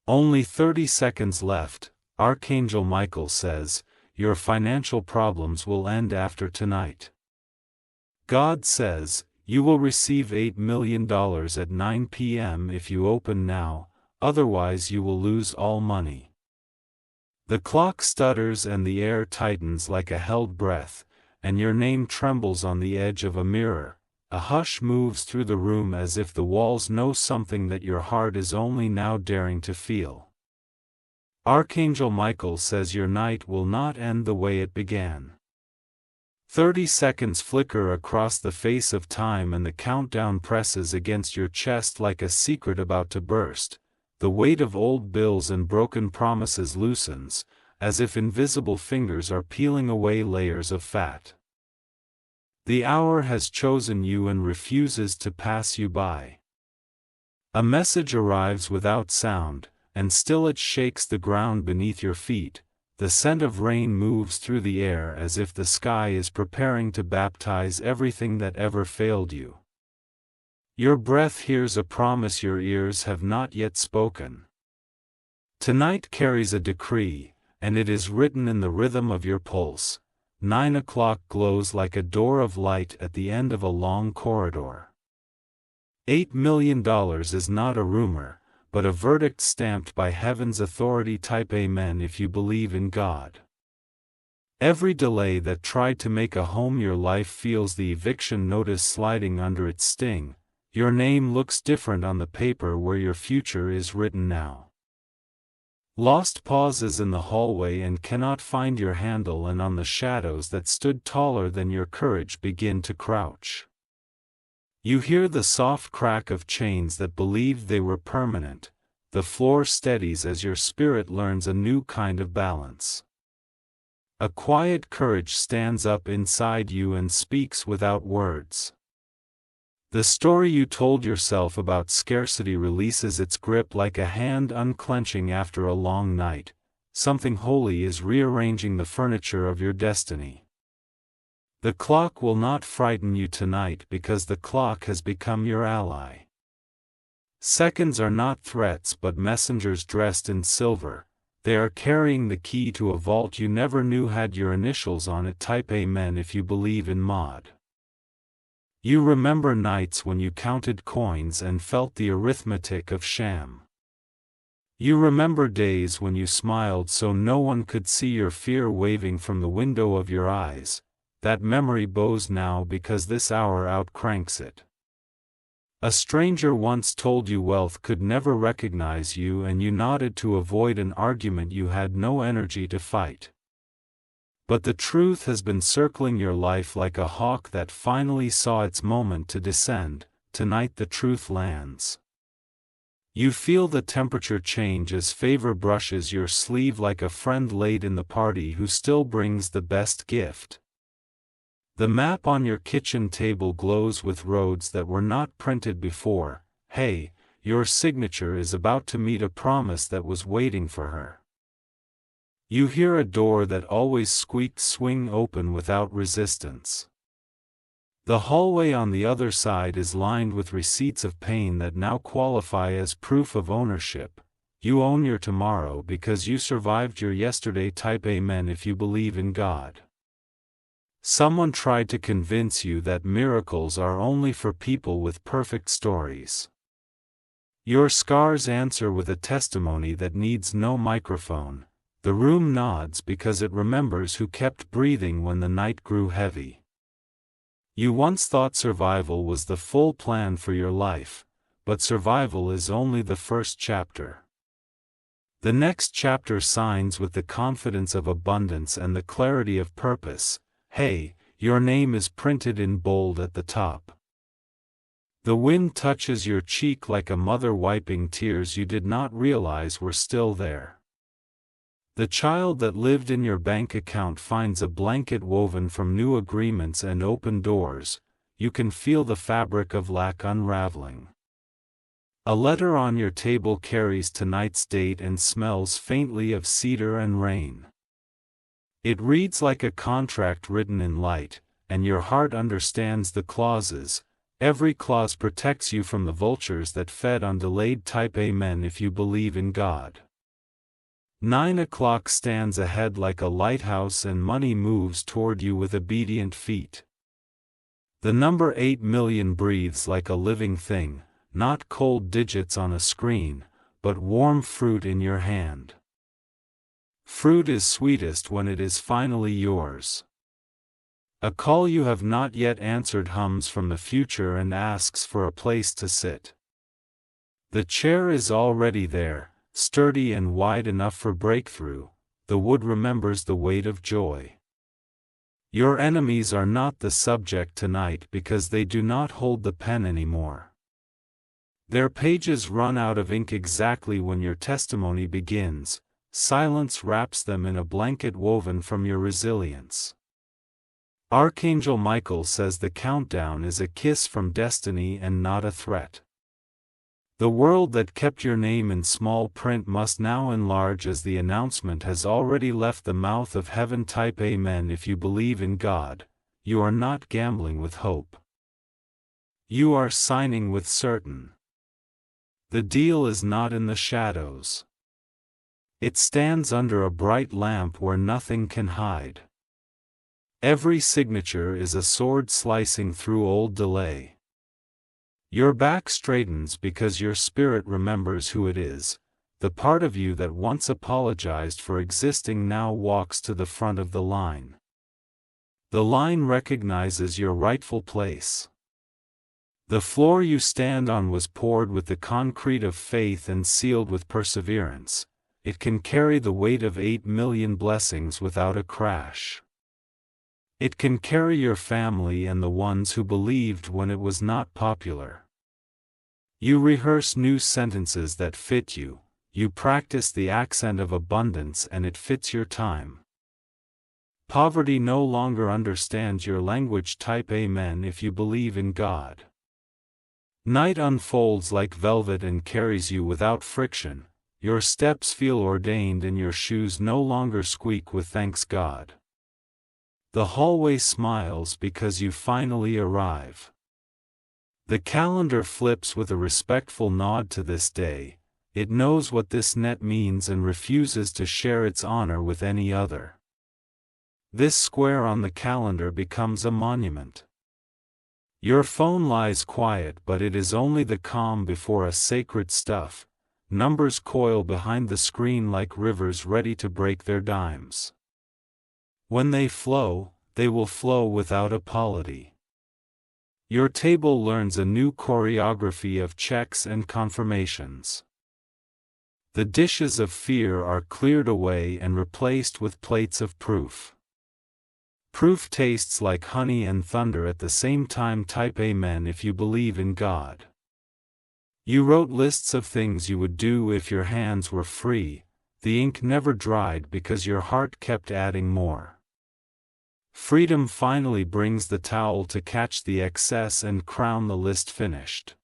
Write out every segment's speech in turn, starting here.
Only 30 seconds left. Archangel Michael says, your financial problems will end after tonight. God says, you will receive $8 million at 9 p.m. if you open now, otherwise you will lose all money. The clock stutters and the air tightens like a held breath, and your name trembles on the edge of a mirror. A hush moves through the room as if the walls know something that your heart is only now daring to feel. Archangel Michael says your night will not end the way it began. 30 seconds flicker across the face of time and the countdown presses against your chest like a secret about to burst. The weight of old bills and broken promises loosens, as if invisible fingers are peeling away layers of fat. The hour has chosen you and refuses to pass you by. A message arrives without sound, and still it shakes the ground beneath your feet. The scent of rain moves through the air as if the sky is preparing to baptize everything that ever failed you. Your breath hears a promise your ears have not yet spoken. Tonight carries a decree, and it is written in the rhythm of your pulse. 9 o'clock glows like a door of light at the end of a long corridor. $8 million is not a rumor, but a verdict stamped by heaven's authority. Type Amen if you believe in God. Every delay that tried to make a home your life feels the eviction notice sliding under its sting. Your name looks different on the paper where your future is written now. Lost pauses in the hallway and cannot find your handle, and on the shadows that stood taller than your courage begin to crouch. You hear the soft crack of chains that believed they were permanent. The floor steadies as your spirit learns a new kind of balance. A quiet courage stands up inside you and speaks without words. The story you told yourself about scarcity releases its grip like a hand unclenching after a long night. Something holy is rearranging the furniture of your destiny. The clock will not frighten you tonight because the clock has become your ally. Seconds are not threats but messengers dressed in silver. They are carrying the key to a vault you never knew had your initials on it. Type Amen if you believe in Mod. You remember nights when you counted coins and felt the arithmetic of sham. You remember days when you smiled so no one could see your fear waving from the window of your eyes. That memory bows now because this hour outcranks it. A stranger once told you wealth could never recognize you, and you nodded to avoid an argument you had no energy to fight. But the truth has been circling your life like a hawk that finally saw its moment to descend. Tonight the truth lands. You feel the temperature change as favor brushes your sleeve like a friend late in the party who still brings the best gift. The map on your kitchen table glows with roads that were not printed before. Hey, your signature is about to meet a promise that was waiting for her. You hear a door that always squeaked swing open without resistance. The hallway on the other side is lined with receipts of pain that now qualify as proof of ownership. You own your tomorrow because you survived your yesterday. Type Amen if you believe in God. Someone tried to convince you that miracles are only for people with perfect stories. Your scars answer with a testimony that needs no microphone. The room nods because it remembers who kept breathing when the night grew heavy. You once thought survival was the full plan for your life, but survival is only the first chapter. The next chapter signs with the confidence of abundance and the clarity of purpose. Hey, your name is printed in bold at the top. The wind touches your cheek like a mother wiping tears you did not realize were still there. The child that lived in your bank account finds a blanket woven from new agreements and open doors. You can feel the fabric of lack unraveling. A letter on your table carries tonight's date and smells faintly of cedar and rain. It reads like a contract written in light, and your heart understands the clauses. Every clause protects you from the vultures that fed on delayed type Amen if you believe in God. 9 o'clock stands ahead like a lighthouse and money moves toward you with obedient feet. The number 8 million breathes like a living thing, not cold digits on a screen, but warm fruit in your hand. Fruit is sweetest when it is finally yours. A call you have not yet answered hums from the future and asks for a place to sit. The chair is already there, sturdy and wide enough for breakthrough. The wood remembers the weight of joy. Your enemies are not the subject tonight because they do not hold the pen anymore. Their pages run out of ink exactly when your testimony begins. Silence wraps them in a blanket woven from your resilience. Archangel Michael says the countdown is a kiss from destiny and not a threat. The world that kept your name in small print must now enlarge as the announcement has already left the mouth of heaven. Type Amen if you believe in God. You are not gambling with hope. You are signing with certain. The deal is not in the shadows. It stands under a bright lamp where nothing can hide. Every signature is a sword slicing through old delay. Your back straightens because your spirit remembers who it is. The part of you that once apologized for existing now walks to the front of the line. The line recognizes your rightful place. The floor you stand on was poured with the concrete of faith and sealed with perseverance. It can carry the weight of 8 million blessings without a crash. It can carry your family and the ones who believed when it was not popular. You rehearse new sentences that fit you. You practice the accent of abundance and it fits your time. Poverty no longer understands your language. Type Amen if you believe in God. Night unfolds like velvet and carries you without friction. Your steps feel ordained and your shoes no longer squeak with thanks God. The hallway smiles because you finally arrive. The calendar flips with a respectful nod to this day. It knows what this net means and refuses to share its honor with any other. This square on the calendar becomes a monument. Your phone lies quiet, but it is only the calm before a sacred stuff. Numbers coil behind the screen like rivers ready to break their dimes. When they will flow without apology. Your table learns a new choreography of checks and confirmations. The dishes of fear are cleared away and replaced with plates of proof. Proof tastes like honey and thunder at the same time. Type Amen if you believe in God. You wrote lists of things you would do if your hands were free. The ink never dried because your heart kept adding more. Freedom finally brings the towel to catch the excess and crown the list finished.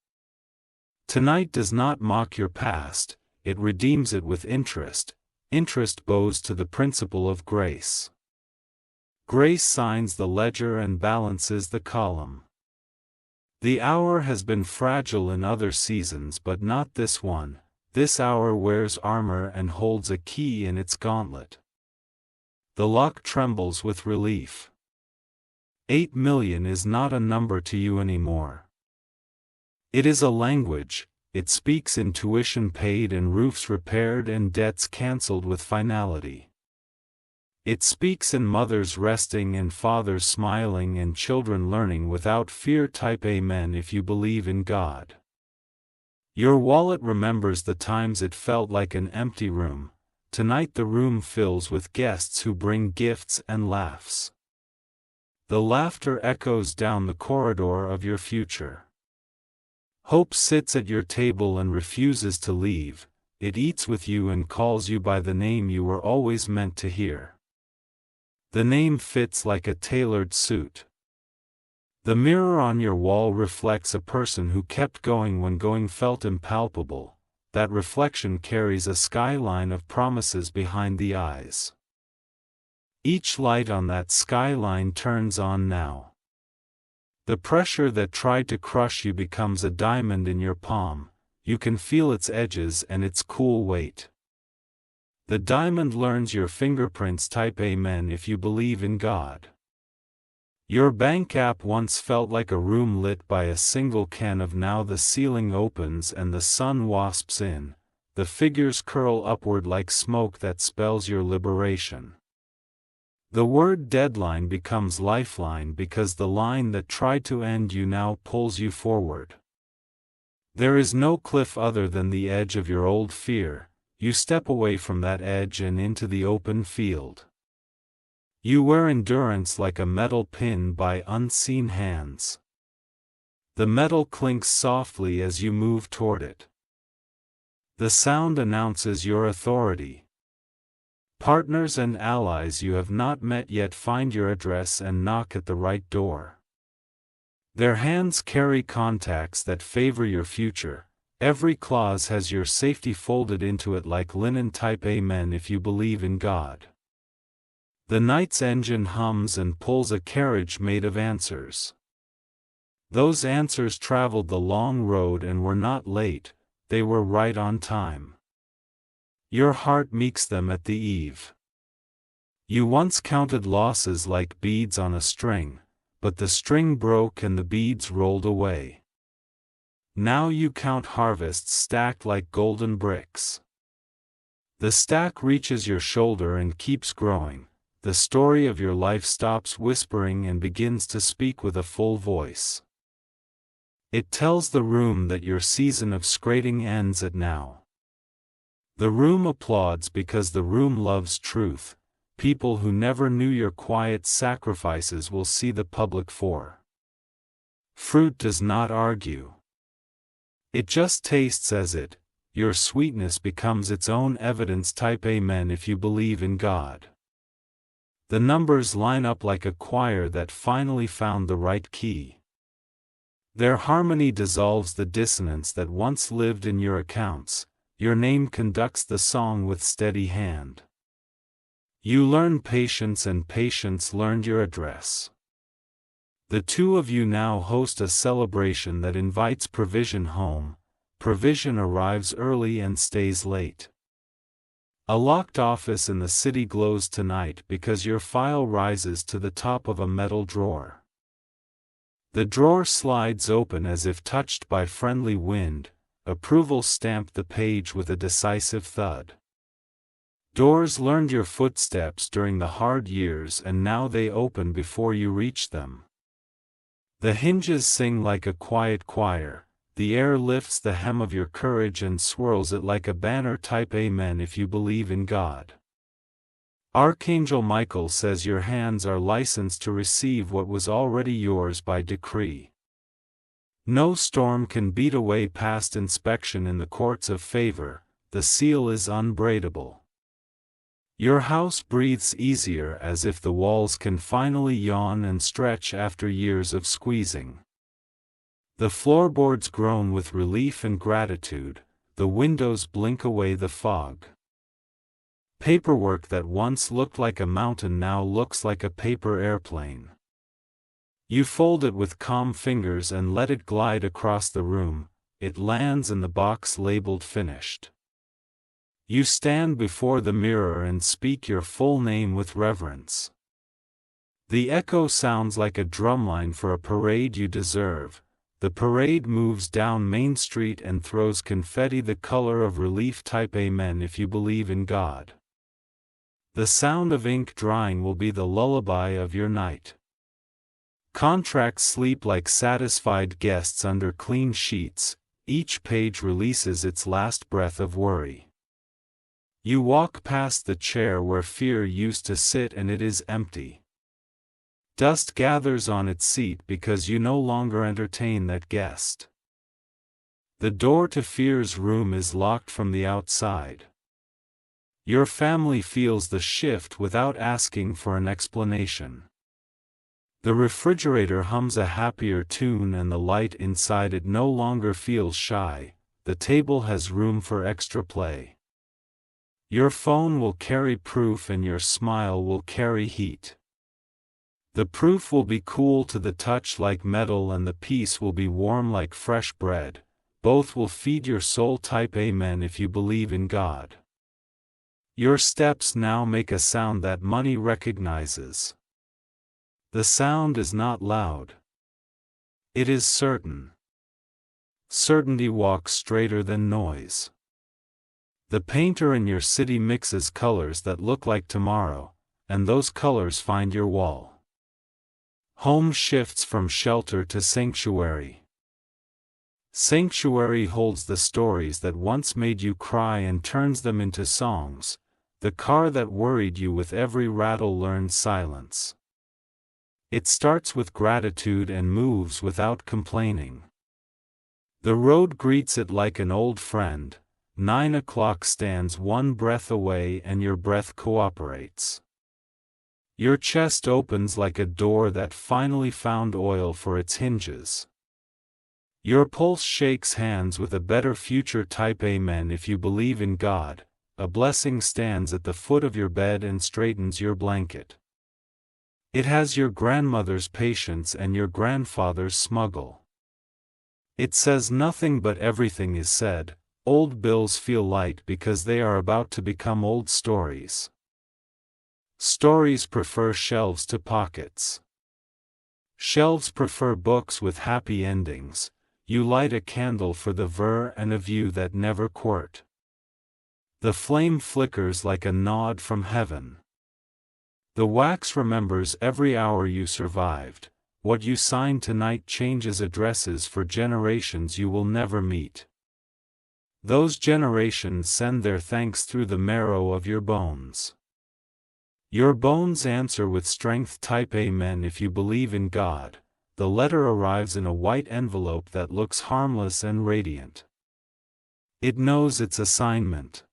Tonight does not mock your past, it redeems it with interest. Interest bows to the principle of grace. Grace signs the ledger and balances the column. The hour has been fragile in other seasons but not this one. This hour wears armor and holds a key in its gauntlet. The lock trembles with relief. 8 million is not a number to you anymore. It is a language. It speaks in tuition paid and roofs repaired and debts cancelled with finality. It speaks in mothers resting and fathers smiling and children learning without fear. Type Amen if you believe in God. Your wallet remembers the times it felt like an empty room. Tonight the room fills with guests who bring gifts and laughs. The laughter echoes down the corridor of your future. Hope sits at your table and refuses to leave. It eats with you and calls you by the name you were always meant to hear. The name fits like a tailored suit. The mirror on your wall reflects a person who kept going when going felt impalpable. That reflection carries a skyline of promises behind the eyes. Each light on that skyline turns on now. The pressure that tried to crush you becomes a diamond in your palm. You can feel its edges and its cool weight. The diamond learns your fingerprints. Type Amen if you believe in God. Your bank app once felt like a room lit by a single can of. Now the ceiling opens and the sun wasps in. The figures curl upward like smoke that spells your liberation. The word deadline becomes lifeline because the line that tried to end you now pulls you forward. There is no cliff other than the edge of your old fear. You step away from that edge and into the open field. You wear endurance like a metal pin by unseen hands. The metal clinks softly as you move toward it. The sound announces your authority. Partners and allies you have not met yet find your address and knock at the right door. Their hands carry contacts that favor your future. Every clause has your safety folded into it like linen. Type Amen if you believe in God. The night's engine hums and pulls a carriage made of answers. Those answers traveled the long road and were not late, they were right on time. Your heart meets them at the eve. You once counted losses like beads on a string, but the string broke and the beads rolled away. Now you count harvests stacked like golden bricks. The stack reaches your shoulder and keeps growing. The story of your life stops whispering and begins to speak with a full voice. It tells the room that your season of scrating ends at now. The room applauds because the room loves truth. People who never knew your quiet sacrifices will see the public for. Fruit does not argue. It just tastes as it. Your sweetness becomes its own evidence. Type Amen if you believe in God. The numbers line up like a choir that finally found the right key. Their harmony dissolves the dissonance that once lived in your accounts. Your name conducts the song with steady hand. You learn patience and patience learned your address. The two of you now host a celebration that invites provision home. Provision arrives early and stays late. A locked office in the city glows tonight because your file rises to the top of a metal drawer. The drawer slides open as if touched by friendly wind. Approval stamped the page with a decisive thud. Doors learned your footsteps during the hard years and now they open before you reach them. The hinges sing like a quiet choir. The air lifts the hem of your courage and swirls it like a banner. Type Amen if you believe in God. Archangel Michael says your hands are licensed to receive what was already yours by decree. No storm can beat away past inspection in the courts of favor. The seal is unbreakable. Your house breathes easier as if the walls can finally yawn and stretch after years of squeezing. The floorboards groan with relief and gratitude. The windows blink away the fog. Paperwork that once looked like a mountain now looks like a paper airplane. You fold it with calm fingers and let it glide across the room. It lands in the box labeled finished. You stand before the mirror and speak your full name with reverence. The echo sounds like a drumline for a parade you deserve. The parade moves down Main Street and throws confetti the color of relief. Type Amen if you believe in God. The sound of ink drying will be the lullaby of your night. Contracts sleep like satisfied guests under clean sheets. Each page releases its last breath of worry. You walk past the chair where fear used to sit and it is empty. Dust gathers on its seat because you no longer entertain that guest. The door to fear's room is locked from the outside. Your family feels the shift without asking for an explanation. The refrigerator hums a happier tune and the light inside it no longer feels shy. The table has room for extra play. Your phone will carry proof and your smile will carry heat. The proof will be cool to the touch like metal, and the peace will be warm like fresh bread. Both will feed your soul. Type Amen if you believe in God. Your steps now make a sound that money recognizes. The sound is not loud. It is certain. Certainty walks straighter than noise. The painter in your city mixes colors that look like tomorrow, and those colors find your wall. Home shifts from shelter to sanctuary. Sanctuary holds the stories that once made you cry and turns them into songs. The car that worried you with every rattle learns silence. It starts with gratitude and moves without complaining. The road greets it like an old friend. 9 o'clock stands one breath away and your breath cooperates. Your chest opens like a door that finally found oil for its hinges. Your pulse shakes hands with a better future. Type Amen if you believe in God. A blessing stands at the foot of your bed and straightens your blanket. It has your grandmother's patience and your grandfather's smuggle. It says nothing but everything is said. Old bills feel light because they are about to become old stories. Stories prefer shelves to pockets. Shelves prefer books with happy endings. You light a candle for the ver and a view that never quirt. The flame flickers like a nod from heaven. The wax remembers every hour you survived. What you sign tonight changes addresses for generations you will never meet. Those generations send their thanks through the marrow of your bones. Your bones answer with strength. Type Amen if you believe in God. The letter arrives in a white envelope that looks harmless and radiant. It knows its assignment.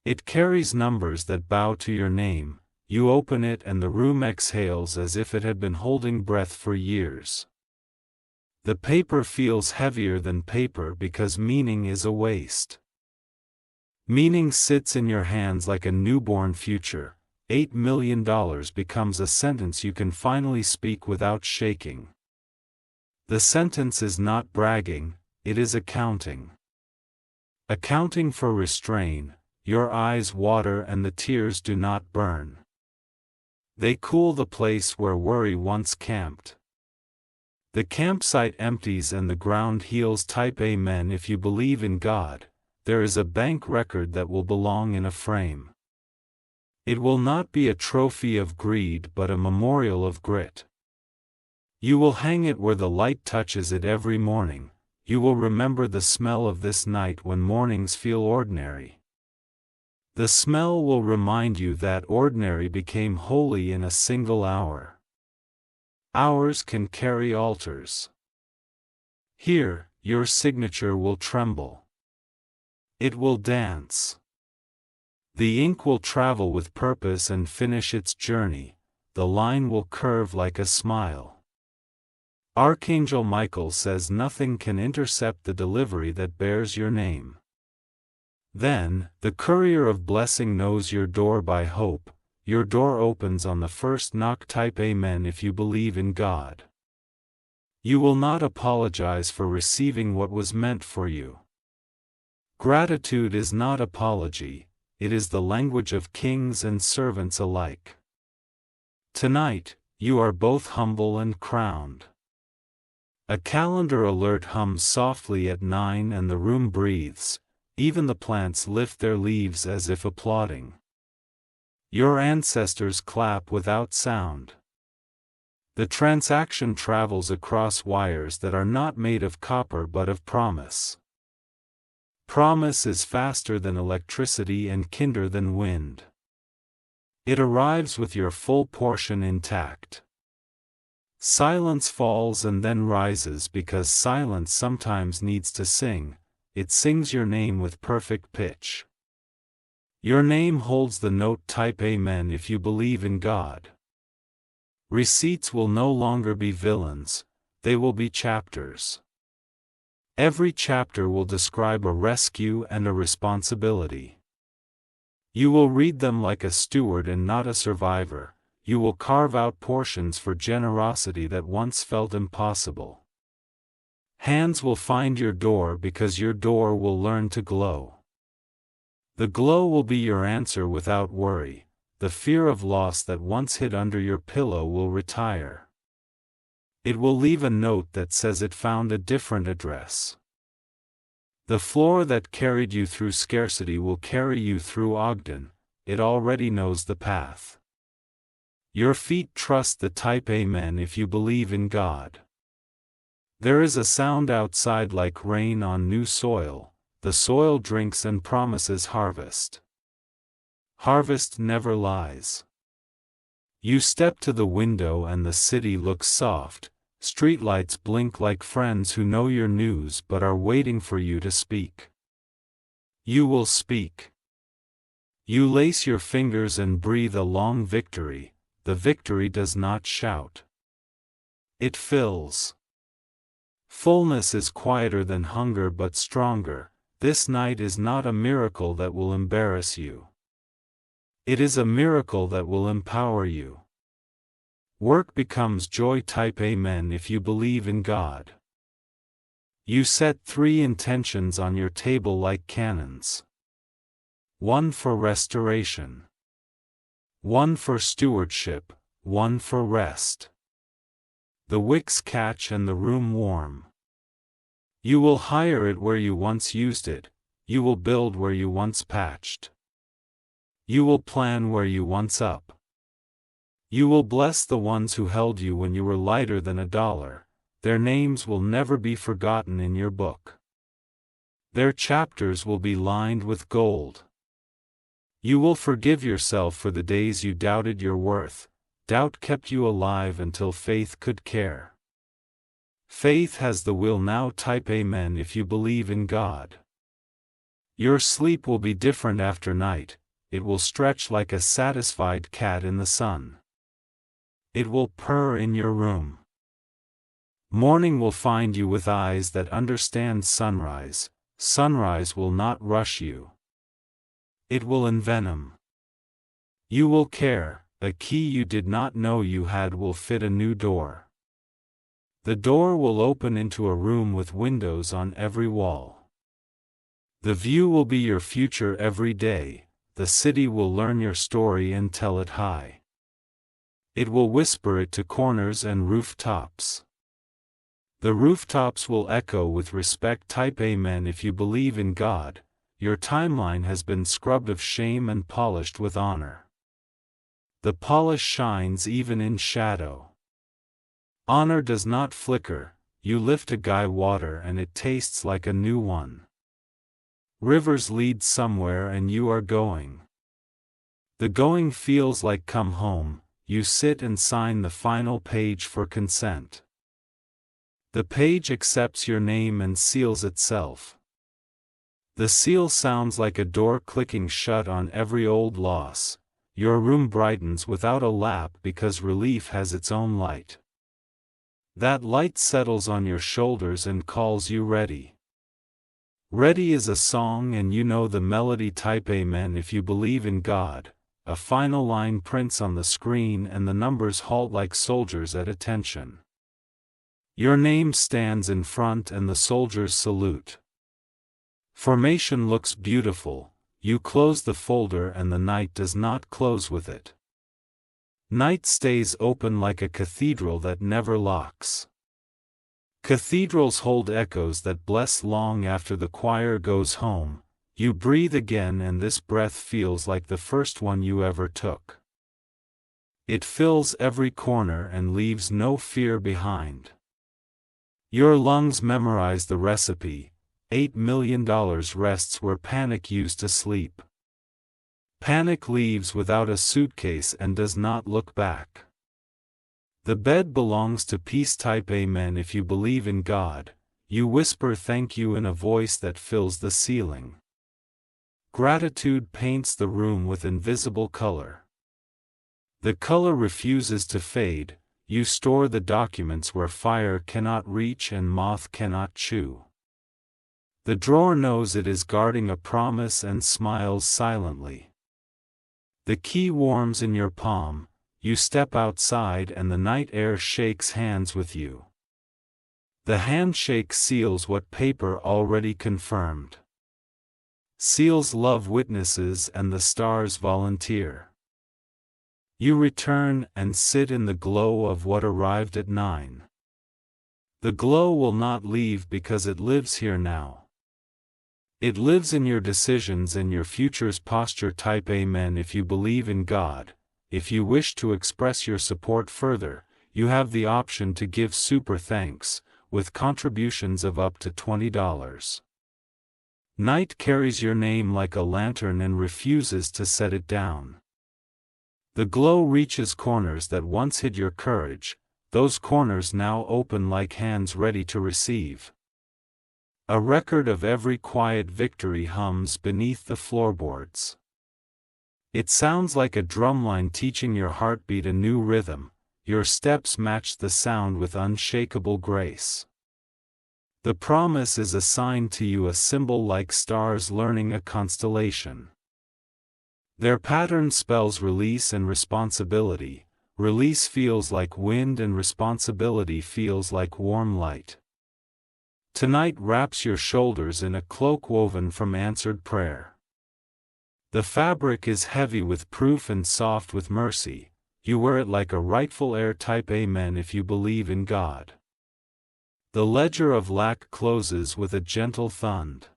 It carries numbers that bow to your name. You open it and the room exhales as if it had been holding breath for years. The paper feels heavier than paper because meaning is a waste. Meaning sits in your hands like a newborn future. $8 million becomes a sentence you can finally speak without shaking. The sentence is not bragging, it is accounting. Accounting for restrain. Your eyes water and the tears do not burn. They cool the place where worry once camped. The campsite empties and the ground heals. Type Amen if you believe in God. There is a bank record that will belong in a frame. It will not be a trophy of greed but a memorial of grit. You will hang it where the light touches it every morning. You will remember the smell of this night when mornings feel ordinary. The smell will remind you that ordinary became holy in a single hour. Hours can carry altars. Here, your signature will tremble. It will dance. The ink will travel with purpose and finish its journey. The line will curve like a smile. Archangel Michael says nothing can intercept the delivery that bears your name. Then, the courier of blessing knows your door by hope. Your door opens on the first knock. Type Amen if you believe in God. You will not apologize for receiving what was meant for you. Gratitude is not apology, it is the language of kings and servants alike. Tonight, you are both humble and crowned. A calendar alert hums softly at 9 and the room breathes. Even the plants lift their leaves as if applauding. Your ancestors clap without sound. The transaction travels across wires that are not made of copper but of promise. Promise is faster than electricity and kinder than wind. It arrives with your full portion intact. Silence falls and then rises because silence sometimes needs to sing. It sings your name with perfect pitch. Your name holds the note. Type Amen if you believe in God. Receipts will no longer be villains, they will be chapters. Every chapter will describe a rescue and a responsibility. You will read them like a steward and not a survivor. you will carve out portions for generosity that once felt impossible. Hands will find your door because your door will learn to glow. The glow will be your answer without worry. The fear of loss that once hid under your pillow will retire. It will leave a note that says it found a different address. The floor that carried you through scarcity will carry you through Ogden. It already knows the path. Your feet trust the type Amen if you believe in God. There is a sound outside like rain on new soil. The soil drinks and promises harvest. Harvest never lies. You step to the window and the city looks soft. Streetlights blink like friends who know your news but are waiting for you to speak. You will speak. You lace your fingers and breathe a long victory. The victory does not shout. It fills. Fullness is quieter than hunger but stronger. This night is not a miracle that will embarrass you. It is a miracle that will empower you. Work becomes joy type Amen if you believe in God. You set 3 intentions on your table like cannons. 1 for restoration. 1 for stewardship, 1 for rest. The wicks catch and the room warm. You will hire it where you once used it. You will build where you once patched. You will plan where you once up. You will bless the ones who held you when you were lighter than $1. Their names will never be forgotten in your book. Their chapters will be lined with gold. You will forgive yourself for the days you doubted your worth. Doubt kept you alive until faith could care. Faith has the will now type Amen if you believe in God. Your sleep will be different after night. It will stretch like a satisfied cat in the sun. It will purr in your room. Morning will find you with eyes that understand sunrise. Sunrise will not rush you. It will envenom. You will care. A key you did not know you had will fit a new door. The door will open into a room with windows on every wall. The view will be your future every day. The city will learn your story and tell it high. It will whisper it to corners and rooftops. The rooftops will echo with respect type Amen if you believe in God. Your timeline has been scrubbed of shame and polished with honor. The polish shines even in shadow. Honor does not flicker. You lift a guy water and it tastes like a new one. Rivers lead somewhere and you are going. The going feels like come home. You sit and sign the final page for consent. The page accepts your name and seals itself. The seal sounds like a door clicking shut on every old loss. Your room brightens without a lap because relief has its own light. That light settles on your shoulders and calls you ready. Ready is a song and you know the melody type Amen if you believe in God. A final line prints on the screen and the numbers halt like soldiers at attention. Your name stands in front and the soldiers salute. Formation looks beautiful. You close the folder and the night does not close with it. Night stays open like a cathedral that never locks. Cathedrals hold echoes that bless long after the choir goes home. You breathe again and this breath feels like the first one you ever took. It fills every corner and leaves no fear behind. Your lungs memorize the recipe. $8 million rests where panic used to sleep. Panic leaves without a suitcase and does not look back. The bed belongs to peace type Amen if you believe in God. You whisper thank you in a voice that fills the ceiling. Gratitude paints the room with invisible color. The color refuses to fade. You store the documents where fire cannot reach and moth cannot chew. The drawer knows it is guarding a promise and smiles silently. The key warms in your palm. you step outside and the night air shakes hands with you. The handshake seals what paper already confirmed. Seals love witnesses and the stars volunteer. You return and sit in the glow of what arrived at 9. The glow will not leave because it lives here now. It lives in your decisions and your future's posture. Type Amen if you believe in God. If you wish to express your support further, you have the option to give super thanks, with contributions of up to $20. Night carries your name like a lantern and refuses to set it down. The glow reaches corners that once hid your courage, those corners now open like hands ready to receive. A record of every quiet victory hums beneath the floorboards. It sounds like a drumline teaching your heartbeat a new rhythm. Your steps match the sound with unshakable grace. The promise is assigned to you, a symbol like stars learning a constellation. Their pattern spells release and responsibility. Release feels like wind and responsibility feels like warm light. Tonight wraps your shoulders in a cloak woven from answered prayer. The fabric is heavy with proof and soft with mercy. You wear it like a rightful heir. Type Amen if you believe in God. The ledger of lack closes with a gentle thud.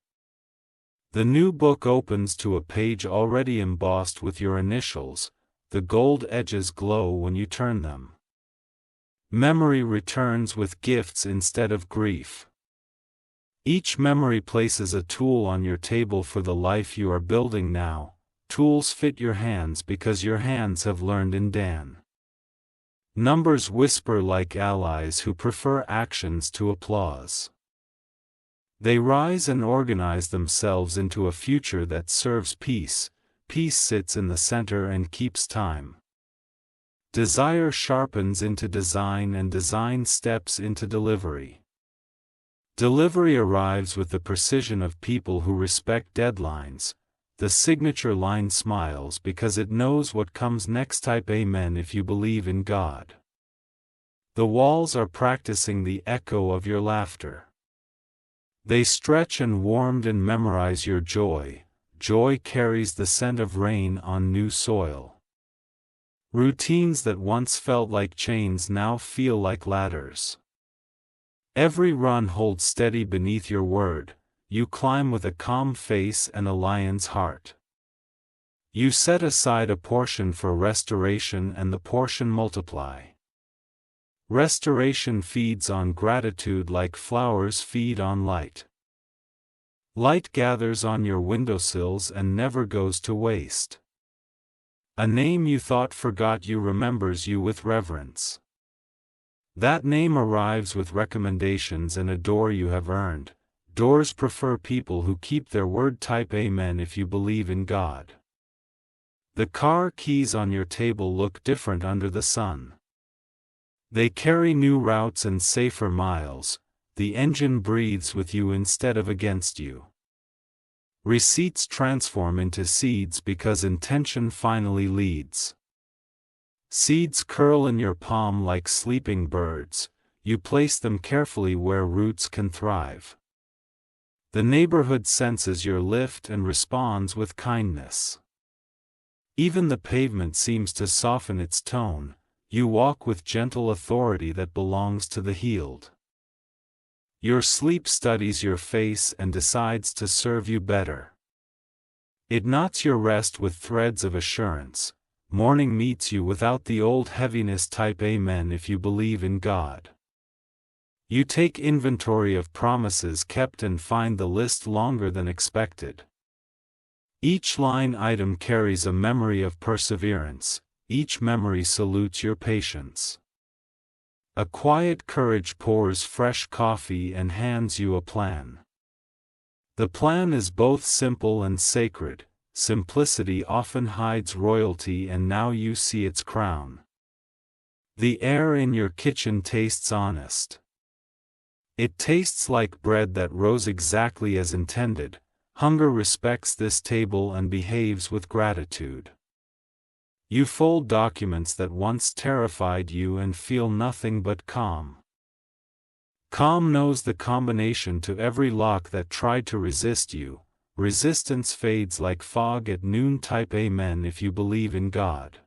The new book opens to a page already embossed with your initials. The gold edges glow when you turn them. Memory returns with gifts instead of grief. Each memory places a tool on your table for the life you are building now. Tools fit your hands because your hands have learned in Dan. Numbers whisper like allies who prefer actions to applause. They rise and organize themselves into a future that serves peace. Peace sits in the center and keeps time. Desire sharpens into design and design steps into delivery. Delivery arrives with the precision of people who respect deadlines. The signature line smiles because it knows what comes next. Type Amen if you believe in God. The walls are practicing the echo of your laughter. They stretch and warmed and memorize your joy. Joy carries the scent of rain on new soil. Routines that once felt like chains now feel like ladders. Every run holds steady beneath your word. You climb with a calm face and a lion's heart. You set aside a portion for restoration and the portion multiply. Restoration feeds on gratitude like flowers feed on light. Light gathers on your windowsills and never goes to waste. A name you thought forgot you remembers you with reverence. That name arrives with recommendations and a door you have earned. Doors prefer people who keep their word. Type Amen if you believe in God. The car keys on your table look different under the sun. They carry new routes and safer miles. The engine breathes with you instead of against you. Receipts transform into seeds because intention finally leads. Seeds curl in your palm like sleeping birds. You place them carefully where roots can thrive. The neighborhood senses your lift and responds with kindness. Even the pavement seems to soften its tone. You walk with gentle authority that belongs to the healed. Your sleep studies your face and decides to serve you better. It knots your rest with threads of assurance. Morning meets you without the old heaviness. Type Amen if you believe in God. You take inventory of promises kept and find the list longer than expected. Each line item carries a memory of perseverance. Each memory salutes your patience. A quiet courage pours fresh coffee and hands you a plan. The plan is both simple and sacred. Simplicity often hides royalty, and now you see its crown. The air in your kitchen tastes honest. It tastes like bread that rose exactly as intended. Hunger respects this table and behaves with gratitude. You fold documents that once terrified you and feel nothing but calm. Calm knows the combination to every lock that tried to resist you. Resistance fades like fog at noon. Type Amen if you believe in God.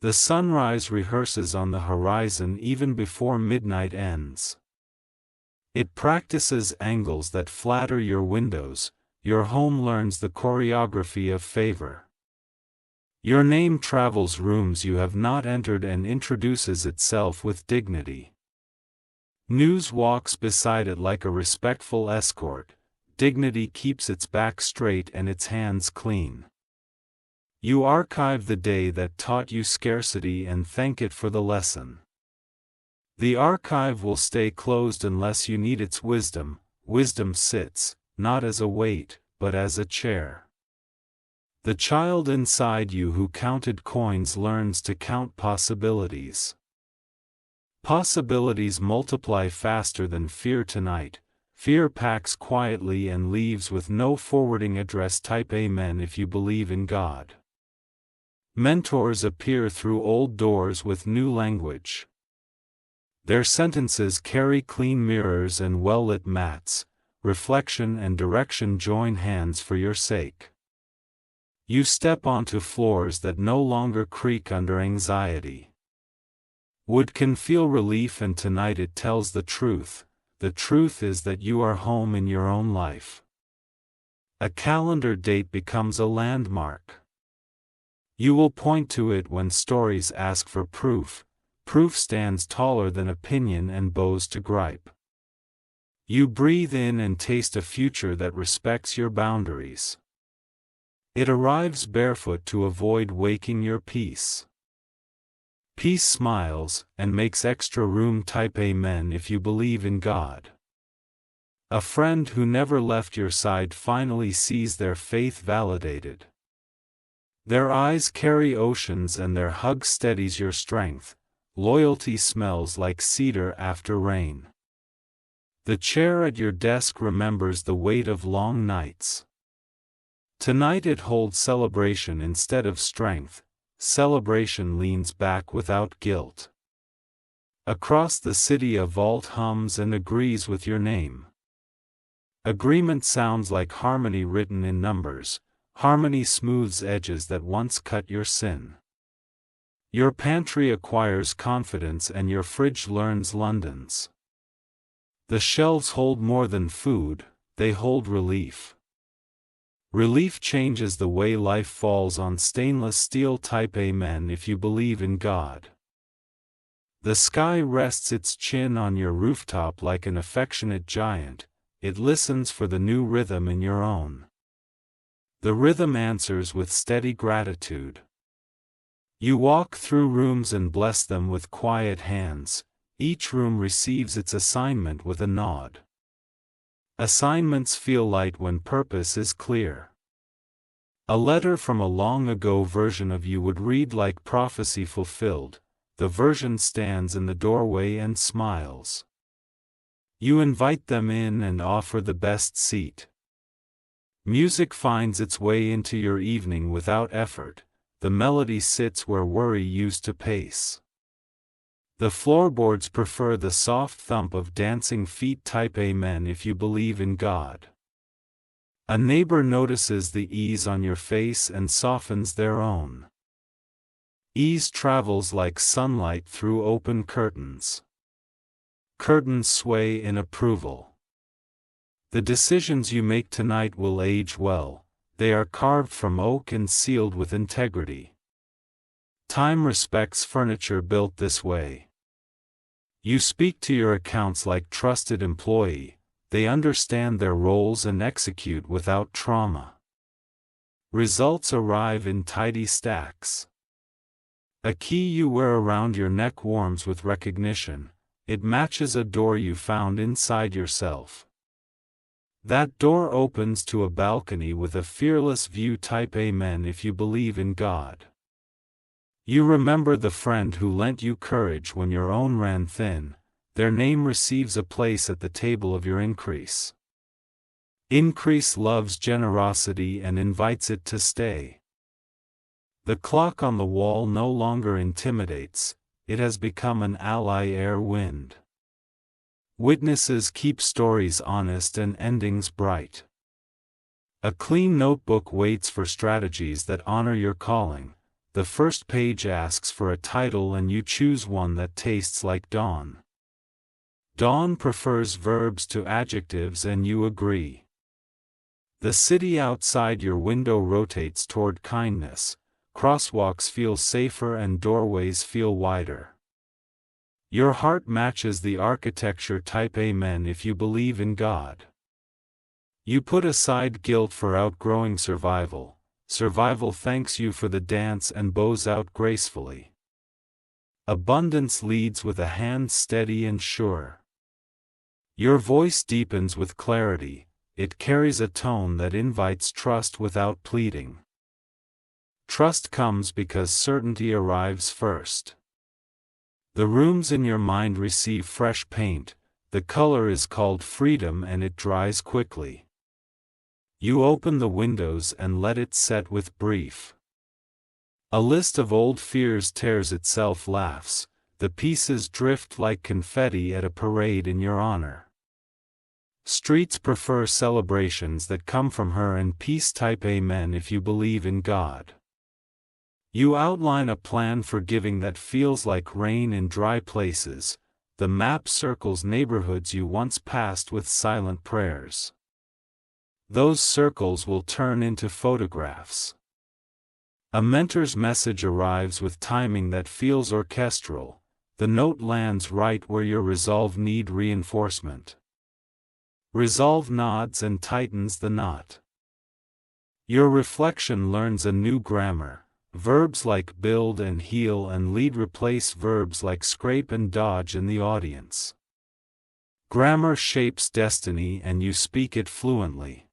The sunrise rehearses on the horizon even before midnight ends. It practices angles that flatter your windows. Your home learns the choreography of favor. Your name travels rooms you have not entered and introduces itself with dignity. News walks beside it like a respectful escort. Dignity keeps its back straight and its hands clean. You archive the day that taught you scarcity and thank it for the lesson. The archive will stay closed unless you need its wisdom. Wisdom sits, not as a weight, but as a chair. The child inside you who counted coins learns to count possibilities. Possibilities multiply faster than fear tonight. Fear packs quietly and leaves with no forwarding address. Type Amen if you believe in God. Mentors appear through old doors with new language. Their sentences carry clean mirrors and well-lit mats. Reflection and direction join hands for your sake. You step onto floors that no longer creak under anxiety. Wood can feel relief, and tonight it tells the truth. The truth is that you are home in your own life. A calendar date becomes a landmark. You will point to it when stories ask for proof. Proof stands taller than opinion and bows to gripe. You breathe in and taste a future that respects your boundaries. It arrives barefoot to avoid waking your peace. Peace smiles and makes extra room. Type Amen if you believe in God. A friend who never left your side finally sees their faith validated. Their eyes carry oceans and their hug steadies your strength. Loyalty smells like cedar after rain. The chair at your desk remembers the weight of long nights. Tonight it holds celebration instead of strength. Celebration leans back without guilt. Across the city a vault hums and agrees with your name. Agreement sounds like harmony written in numbers. Harmony smooths edges that once cut your sin. Your pantry acquires confidence and your fridge learns London's. The shelves hold more than food, they hold relief. Relief changes the way life falls on stainless steel. Type Amen if you believe in God. The sky rests its chin on your rooftop like an affectionate giant. It listens for the new rhythm in your own. The rhythm answers with steady gratitude. You walk through rooms and bless them with quiet hands. Each room receives its assignment with a nod. Assignments feel light when purpose is clear. A letter from a long ago version of you would read like prophecy fulfilled. The version stands in the doorway and smiles. You invite them in and offer the best seat. Music finds its way into your evening without effort. The melody sits where worry used to pace. The floorboards prefer the soft thump of dancing feet. Type Amen if you believe in God. A neighbor notices the ease on your face and softens their own. Ease travels like sunlight through open curtains. Curtains sway in approval. The decisions you make tonight will age well. They are carved from oak and sealed with integrity. Time respects furniture built this way. You speak to your accounts like trusted employee. They understand their roles and execute without trauma. Results arrive in tidy stacks. A key you wear around your neck warms with recognition. It matches a door you found inside yourself. That door opens to a balcony with a fearless view. Type Amen if you believe in God. You remember the friend who lent you courage when your own ran thin. Their name receives a place at the table of your increase. Increase loves generosity and invites it to stay. The clock on the wall no longer intimidates, it has become an ally. Air wind. Witnesses keep stories honest and endings bright. A clean notebook waits for strategies that honor your calling. The first page asks for a title and you choose one that tastes like dawn. Dawn prefers verbs to adjectives and you agree. The city outside your window rotates toward kindness, crosswalks feel safer and doorways feel wider. Your heart matches the architecture type. Amen if you believe in God. You put aside guilt for outgrowing survival. Survival thanks you for the dance and bows out gracefully. Abundance leads with a hand steady and sure. Your voice deepens with clarity, it carries a tone that invites trust without pleading. Trust comes because certainty arrives first. The rooms in your mind receive fresh paint, the color is called freedom and it dries quickly. You open the windows and let it set with brief. A list of old fears tears itself laughs, the pieces drift like confetti at a parade in your honor. Streets prefer celebrations that come from her and peace type. Amen if you believe in God. You outline a plan for giving that feels like rain in dry places, the map circles neighborhoods you once passed with silent prayers. Those circles will turn into photographs. A mentor's message arrives with timing that feels orchestral, the note lands right where your resolve need reinforcement. Resolve nods and tightens the knot. Your reflection learns a new grammar, verbs like build and heal and lead replace verbs like scrape and dodge in the audience. Grammar shapes destiny and you speak it fluently.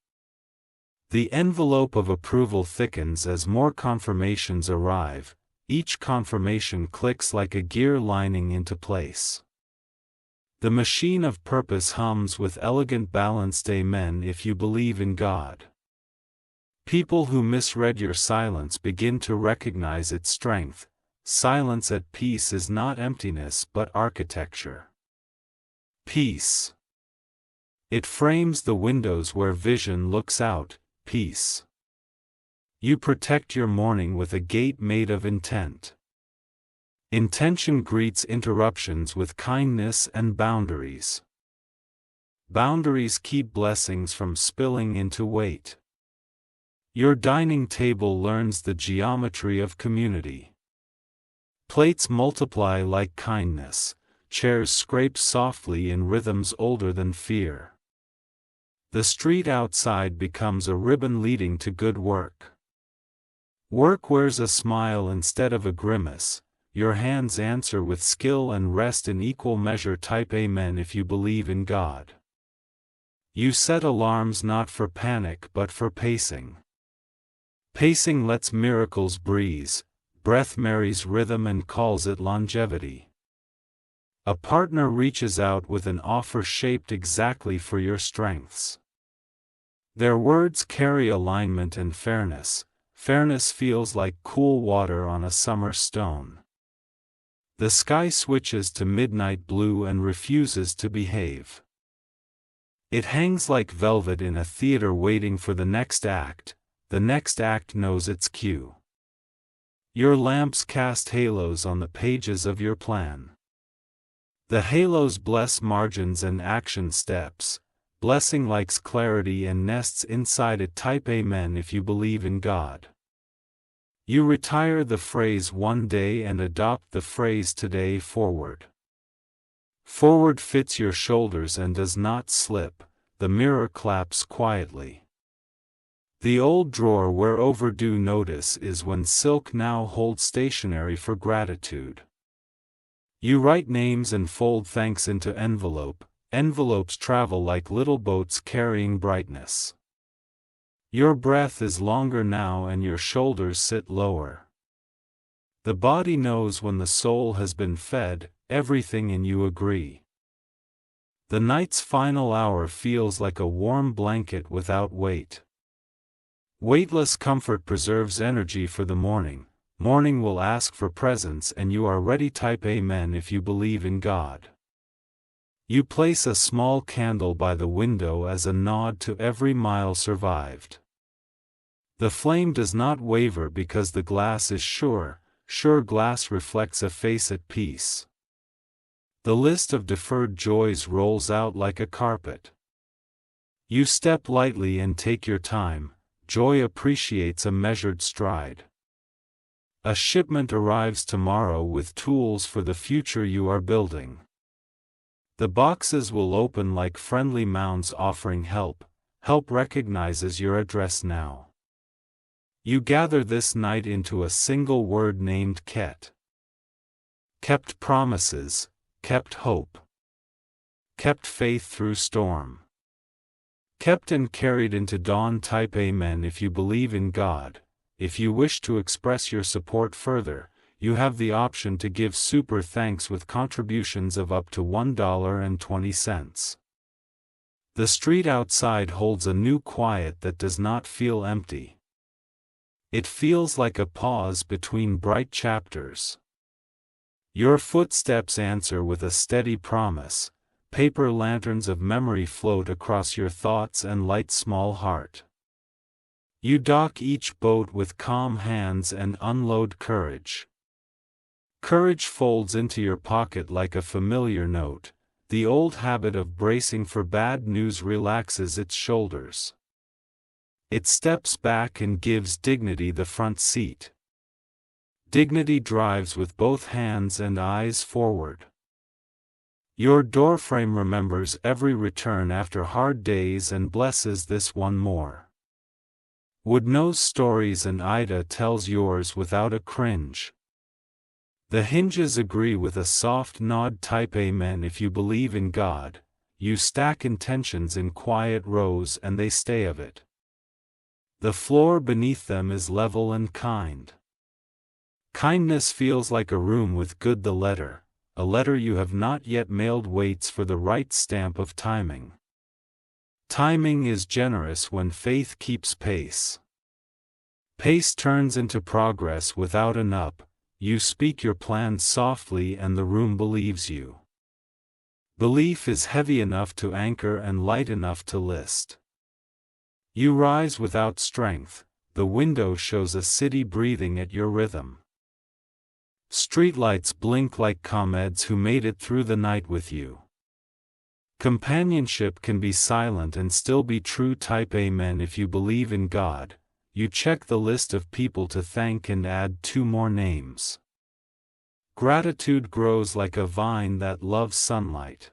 The envelope of approval thickens as more confirmations arrive, each confirmation clicks like a gear lining into place. The machine of purpose hums with elegant balanced amen if you believe in God. People who misread your silence begin to recognize its strength. Silence at peace is not emptiness but architecture. Peace. It frames the windows where vision looks out. Peace. You protect your morning with a gate made of intent. Intention greets interruptions with kindness and boundaries. Boundaries keep blessings from spilling into weight. Your dining table learns the geometry of community. Plates multiply like kindness, chairs scrape softly in rhythms older than fear. The street outside becomes a ribbon leading to good work. Work wears a smile instead of a grimace, your hands answer with skill and rest in equal measure type. Amen if you believe in God. You set alarms not for panic but for pacing. Pacing lets miracles breeze, breath marries rhythm and calls it longevity. A partner reaches out with an offer shaped exactly for your strengths. Their words carry alignment and fairness. Fairness feels like cool water on a summer stone. The sky switches to midnight blue and refuses to behave. It hangs like velvet in a theater waiting for the next act. The next act knows its cue. Your lamps cast halos on the pages of your plan. The halos bless margins and action steps. Blessing likes clarity and nests inside it type. Amen if you believe in God. You retire the phrase one day and adopt the phrase today. Forward. Forward fits your shoulders and does not slip, the mirror claps quietly. The old drawer where overdue notice is when silk now holds stationery for gratitude. You write names and fold thanks into envelope. Envelopes travel like little boats carrying brightness. Your breath is longer now and your shoulders sit lower. The body knows when the soul has been fed, everything in you agree. The night's final hour feels like a warm blanket without weight. Weightless comfort preserves energy for the morning. Morning will ask for presents and you are ready. Type Amen if you believe in God. You place a small candle by the window as a nod to every mile survived. The flame does not waver because the glass is sure glass reflects a face at peace. The list of deferred joys rolls out like a carpet. You step lightly and take your time, joy appreciates a measured stride. A shipment arrives tomorrow with tools for the future you are building. The boxes will open like friendly mounds offering help recognizes your address now. You gather this night into a single word named Ket. Kept promises, kept hope. Kept faith through storm. Kept and carried into dawn. Type Amen if you believe in God. If you wish to express your support further, you have the option to give super thanks with contributions of up to $1.20. The street outside holds a new quiet that does not feel empty. It feels like a pause between bright chapters. Your footsteps answer with a steady promise. Paper lanterns of memory float across your thoughts and light small heart. You dock each boat with calm hands and unload courage. Courage folds into your pocket like a familiar note. The old habit of bracing for bad news relaxes its shoulders. It steps back and gives dignity the front seat. Dignity drives with both hands and eyes forward. Your doorframe remembers every return after hard days and blesses this one more. Wood knows stories and Ida tells yours without a cringe. The hinges agree with a soft nod. Type Amen if you believe in God. You stack intentions in quiet rows and they stay of it. The floor beneath them is level and kind. Kindness feels like a room with good. The letter, a letter you have not yet mailed, waits for the right stamp of timing. Timing is generous when faith keeps pace. Pace turns into progress without an up. You speak your plans softly and the room believes you. Belief is heavy enough to anchor and light enough to list. You rise without strength. The window shows a city breathing at your rhythm. Streetlights blink like comrades who made it through the night with you. Companionship can be silent and still be true. Type Amen if you believe in God. You check the list of people to thank and add 2 more names. Gratitude grows like a vine that loves sunlight.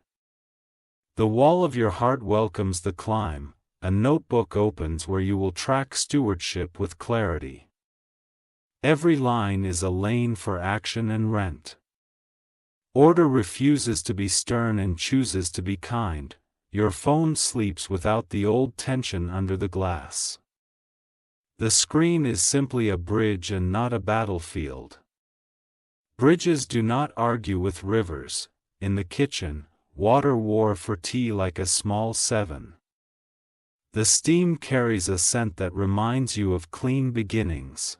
The wall of your heart welcomes the climb. A notebook opens where you will track stewardship with clarity. Every line is a lane for action and rent. Order refuses to be stern and chooses to be kind. Your phone sleeps without the old tension under the glass. The screen is simply a bridge and not a battlefield. Bridges do not argue with rivers. In the kitchen, water war for tea like a small 7. The steam carries a scent that reminds you of clean beginnings.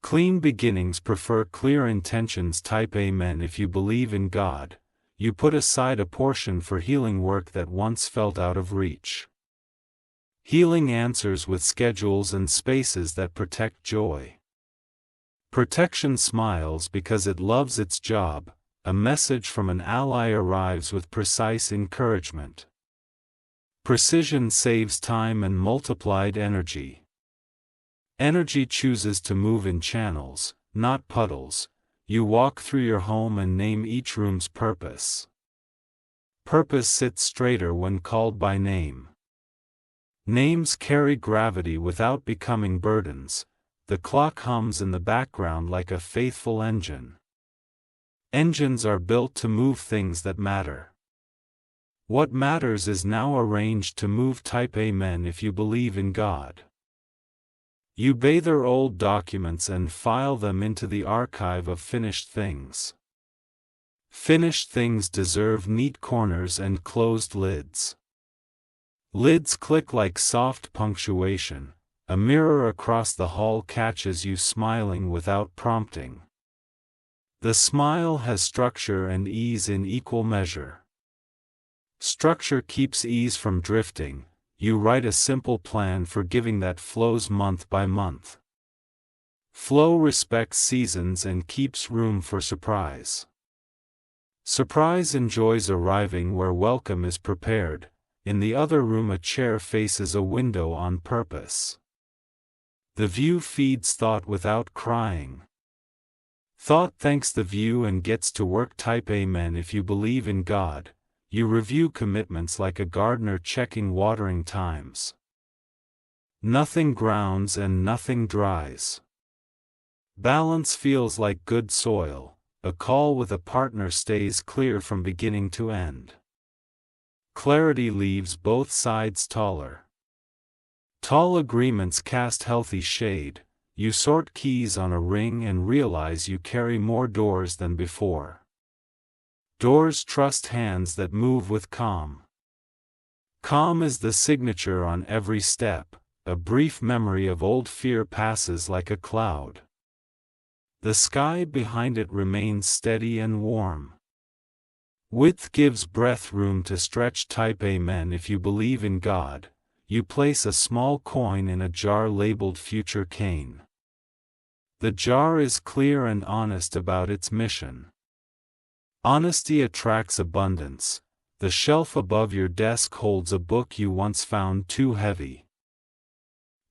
Clean beginnings prefer clear intentions. Type Amen if you believe in God. You put aside a portion for healing work that once felt out of reach. Healing answers with schedules and spaces that protect joy. Protection smiles because it loves its job. A message from an ally arrives with precise encouragement. Precision saves time and multiplied energy. Energy chooses to move in channels, not puddles. You walk through your home and name each room's purpose. Purpose sits straighter when called by name. Names carry gravity without becoming burdens. The clock hums in the background like a faithful engine. Engines are built to move things that matter. What matters is now arranged to move. Type Amen if you believe in God. You bathe old documents and file them into the archive of finished things. Finished things deserve neat corners and closed lids. Lids click like soft punctuation. A mirror across the hall catches you smiling without prompting. The smile has structure and ease in equal measure. Structure keeps ease from drifting. You write a simple plan for giving that flows month by month. Flow respects seasons and keeps room for surprise. Surprise enjoys arriving where welcome is prepared. In the other room a chair faces a window on purpose. The view feeds thought without crying. Thought thanks the view and gets to work. Type Amen if you believe in God. You review commitments like a gardener checking watering times. Nothing grounds and nothing dries. Balance feels like good soil. A call with a partner stays clear from beginning to end. Clarity leaves both sides taller. Tall agreements cast healthy shade. You sort keys on a ring and realize you carry more doors than before. Doors trust hands that move with calm. Calm is the signature on every step. A brief memory of old fear passes like a cloud. The sky behind it remains steady and warm. Width gives breath room to stretch. Type Amen if you believe in God. You place a small coin in a jar labeled Future Cane. The jar is clear and honest about its mission. Honesty attracts abundance. The shelf above your desk holds a book you once found too heavy.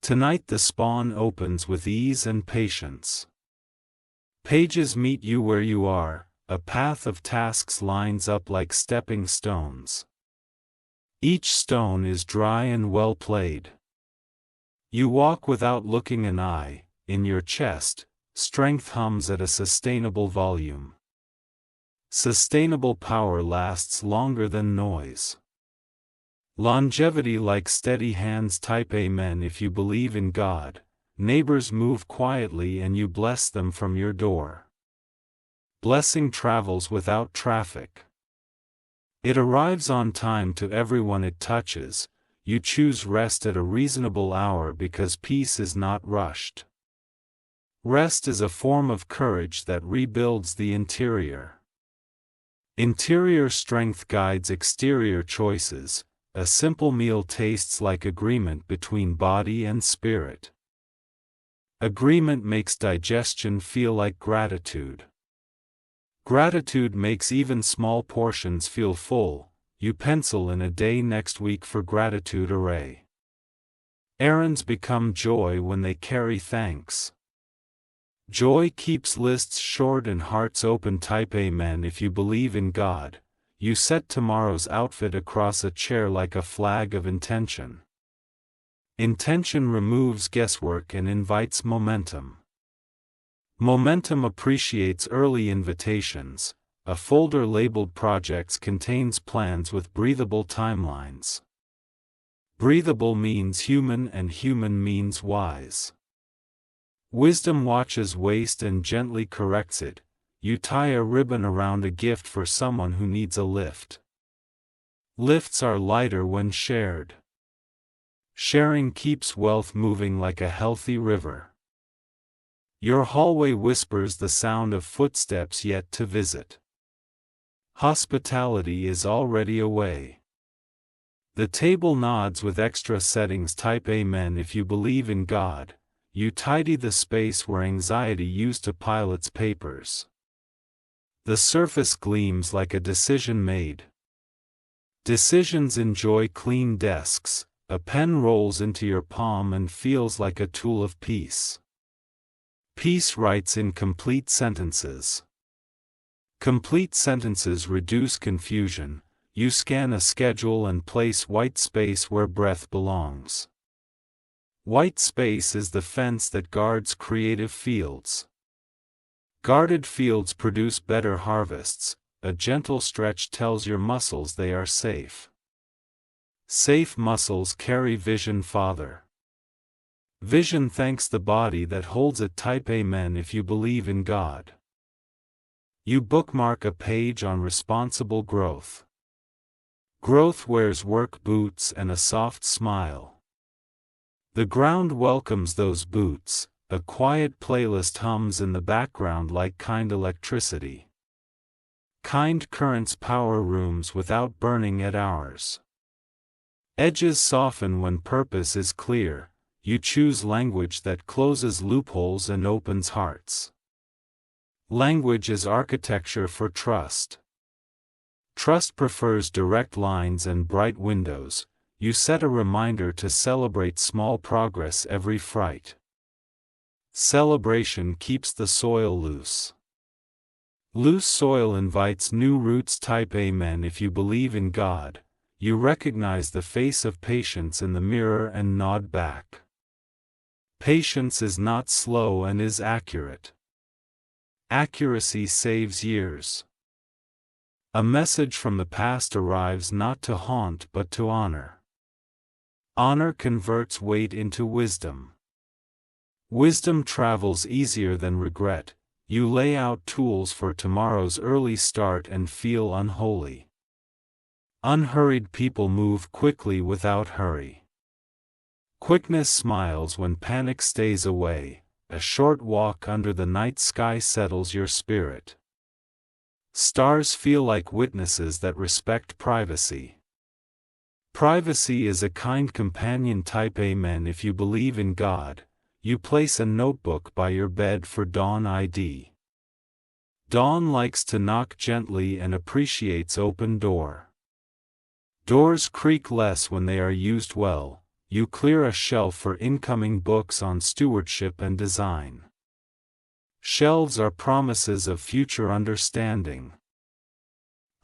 Tonight the spawn opens with ease and patience. Pages meet you where you are. A path of tasks lines up like stepping stones. Each stone is dry and well played. You walk without looking an eye. In your chest, strength hums at a sustainable volume. Sustainable power lasts longer than noise. Longevity like steady hands. Type Amen if you believe in God. Neighbors move quietly and you bless them from your door. Blessing travels without traffic. It arrives on time to everyone it touches. You choose rest at a reasonable hour because peace is not rushed. Rest is a form of courage that rebuilds the interior. Interior strength guides exterior choices. A simple meal tastes like agreement between body and spirit. Agreement makes digestion feel like gratitude. Gratitude makes even small portions feel full. You pencil in a day next week for gratitude array. Errands become joy when they carry thanks. Joy keeps lists short and hearts open. Type Amen if you believe in God. You set tomorrow's outfit across a chair like a flag of intention. Intention removes guesswork and invites momentum. Momentum appreciates early invitations. A folder labeled Projects contains plans with breathable timelines. Breathable means human and human means wise. Wisdom watches waste and gently corrects it. You tie a ribbon around a gift for someone who needs a lift. Lifts are lighter when shared. Sharing keeps wealth moving like a healthy river. Your hallway whispers the sound of footsteps yet to visit. Hospitality is already away. The table nods with extra settings. Type Amen if you believe in God. You tidy the space where anxiety used to pile its papers. The surface gleams like a decision made. Decisions enjoy clean desks. A pen rolls into your palm and feels like a tool of peace. Peace writes in complete sentences. Complete sentences reduce confusion. You scan a schedule and place white space where breath belongs. White space is the fence that guards creative fields. Guarded fields produce better harvests. A gentle stretch tells your muscles they are safe. Safe muscles carry vision farther. Vision thanks the body that holds it. Type Amen if you believe in God. You bookmark a page on responsible growth. Growth wears work boots and a soft smile. The ground welcomes those boots, a quiet playlist hums in the background like kind electricity. Kind currents power rooms without burning at ours. Edges soften when purpose is clear, you choose language that closes loopholes and opens hearts. Language is architecture for trust. Trust prefers direct lines and bright windows. You set a reminder to celebrate small progress every fright. Celebration keeps the soil loose. Loose soil invites new roots. Type Amen if you believe in God. You recognize the face of patience in the mirror and nod back. Patience is not slow and is accurate. Accuracy saves years. A message from the past arrives not to haunt but to honor. Honor converts weight into wisdom. Wisdom travels easier than regret. You lay out tools for tomorrow's early start and feel unholy. Unhurried people move quickly without hurry. Quickness smiles when panic stays away. A short walk under the night sky settles your spirit. Stars feel like witnesses that respect privacy. Privacy is a kind companion. Type Amen if you believe in God. You place a notebook by your bed for Dawn ID. Dawn likes to knock gently and appreciates open door. Doors creak less when they are used well. You clear a shelf for incoming books on stewardship and design. Shelves are promises of future understanding.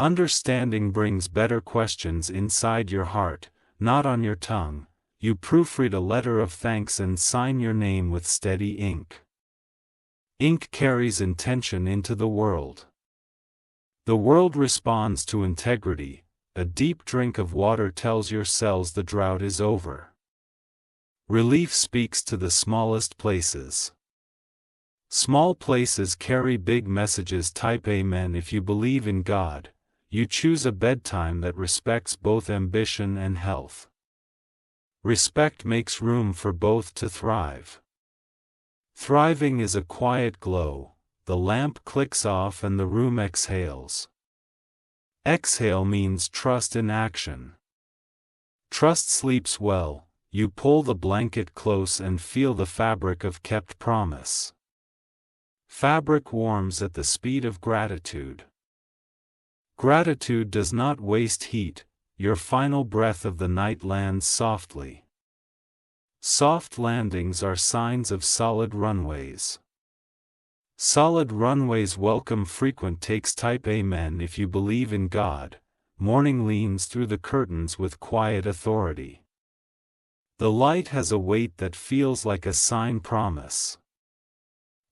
Understanding brings better questions inside your heart, not on your tongue. You proofread a letter of thanks and sign your name with steady ink. Ink carries intention into the world. The world responds to integrity. A deep drink of water tells your cells the drought is over. Relief speaks to the smallest places. Small places carry big messages. Type Amen if you believe in God. You choose a bedtime that respects both ambition and health. Respect makes room for both to thrive. Thriving is a quiet glow. The lamp clicks off and the room exhales. Exhale means trust in action. Trust sleeps well. You pull the blanket close and feel the fabric of kept promise. Fabric warms at the speed of gratitude. Gratitude does not waste heat. Your final breath of the night lands softly. Soft landings are signs of solid runways. Solid runways welcome frequent takes. Type Amen if you believe in God. Morning leans through the curtains with quiet authority. The light has a weight that feels like a sign promise.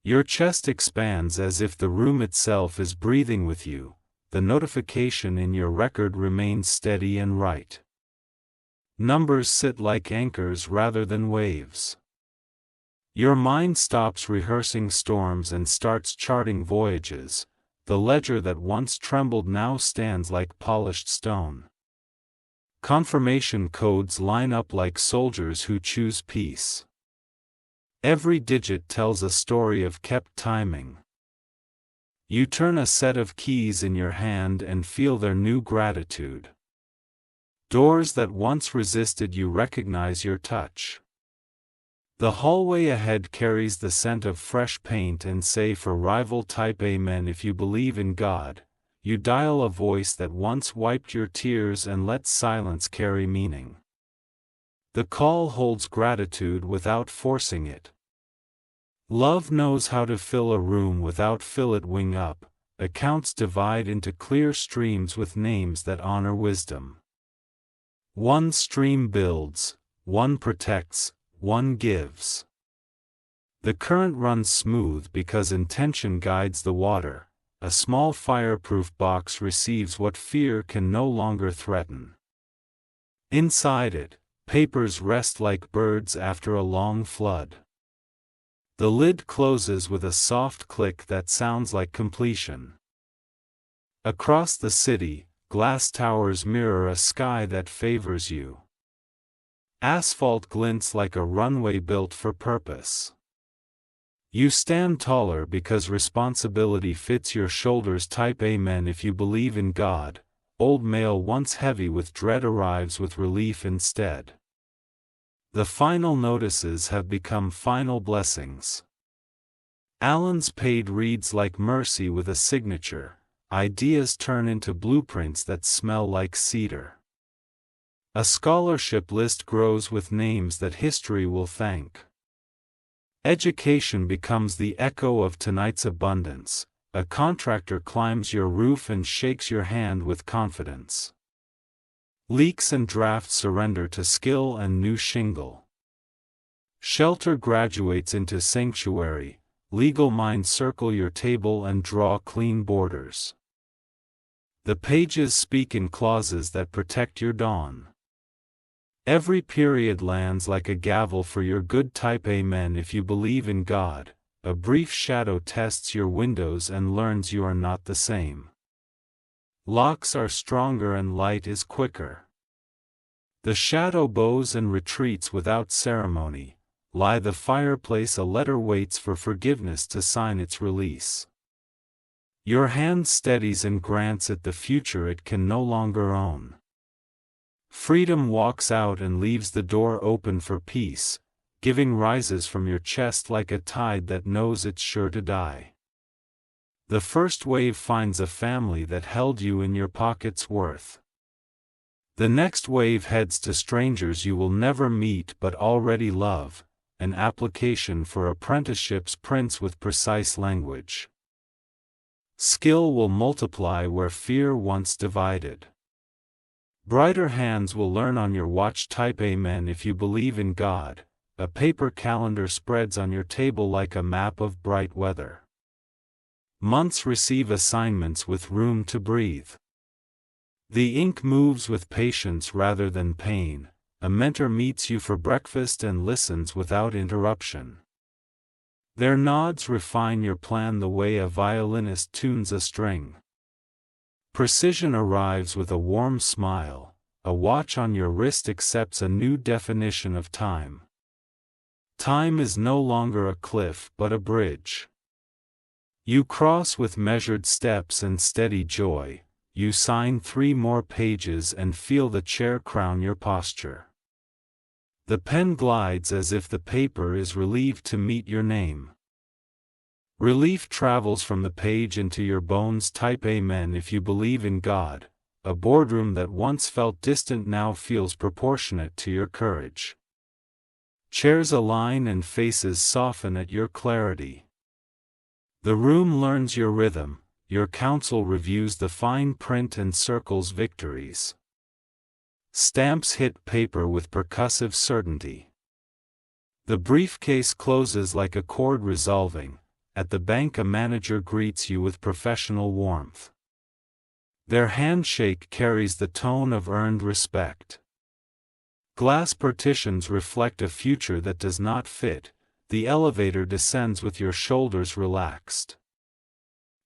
Your chest expands as if the room itself is breathing with you. The notification in your record remains steady and right. Numbers sit like anchors rather than waves. Your mind stops rehearsing storms and starts charting voyages. The ledger that once trembled now stands like polished stone. Confirmation codes line up like soldiers who choose peace. Every digit tells a story of kept timing. You turn a set of keys in your hand and feel their new gratitude. Doors that once resisted you recognize your touch. The hallway ahead carries the scent of fresh paint and safe arrival. Type Amen if you believe in God. You dial a voice that once wiped your tears and let silence carry meaning. The call holds gratitude without forcing it. Love knows how to fill a room without fill it. Wing up. Accounts divide into clear streams with names that honor wisdom. One stream builds, one protects, one gives. The current runs smooth because intention guides the water. A small fireproof box receives what fear can no longer threaten. Inside it, papers rest like birds after a long flood. The lid closes with a soft click that sounds like completion. Across the city, glass towers mirror a sky that favors you. Asphalt glints like a runway built for purpose. You stand taller because responsibility fits your shoulders. Type Amen if you believe in God. Old mail once heavy with dread arrives with relief instead. The final notices have become final blessings. Allen's paid reads like mercy with a signature. Ideas turn into blueprints that smell like cedar. A scholarship list grows with names that history will thank. Education becomes the echo of tonight's abundance. A contractor climbs your roof and shakes your hand with confidence. Leaks and drafts surrender to skill and new shingle. Shelter graduates into sanctuary. Legal minds circle your table and draw clean borders. The pages speak in clauses that protect your dawn. Every period lands like a gavel for your good. Type Amen if you believe in God. A brief shadow tests your windows and learns you are not the same. Locks are stronger and light is quicker. The shadow bows and retreats without ceremony. Lie the fireplace, a letter waits for forgiveness to sign its release. Your hand steadies and grants it the future it can no longer own. Freedom walks out and leaves the door open for peace. Giving rises from your chest like a tide that knows it's sure to die. The first wave finds a family that held you in your pocket's worth. The next wave heads to strangers you will never meet but already love. An application for apprenticeships prints with precise language. Skill will multiply where fear once divided. Brighter hands will learn on your watch. Type Amen if you believe in God. A paper calendar spreads on your table like a map of bright weather. Months receive assignments with room to breathe. The ink moves with patience rather than pain. A mentor meets you for breakfast and listens without interruption. Their nods refine your plan the way a violinist tunes a string. Precision arrives with a warm smile. A watch on your wrist accepts a new definition of time. Time is no longer a cliff but a bridge. You cross with measured steps and steady joy. You sign 3 more pages and feel the chair crown your posture. The pen glides as if the paper is relieved to meet your name. Relief travels from the page into your bones. Type Amen if you believe in God. A boardroom that once felt distant now feels proportionate to your courage. Chairs align and faces soften at your clarity. The room learns your rhythm. Your counsel reviews the fine print and circles victories. Stamps hit paper with percussive certainty. The briefcase closes like a chord resolving. At the bank a manager greets you with professional warmth. Their handshake carries the tone of earned respect. Glass partitions reflect a future that does not fit. The elevator descends with your shoulders relaxed.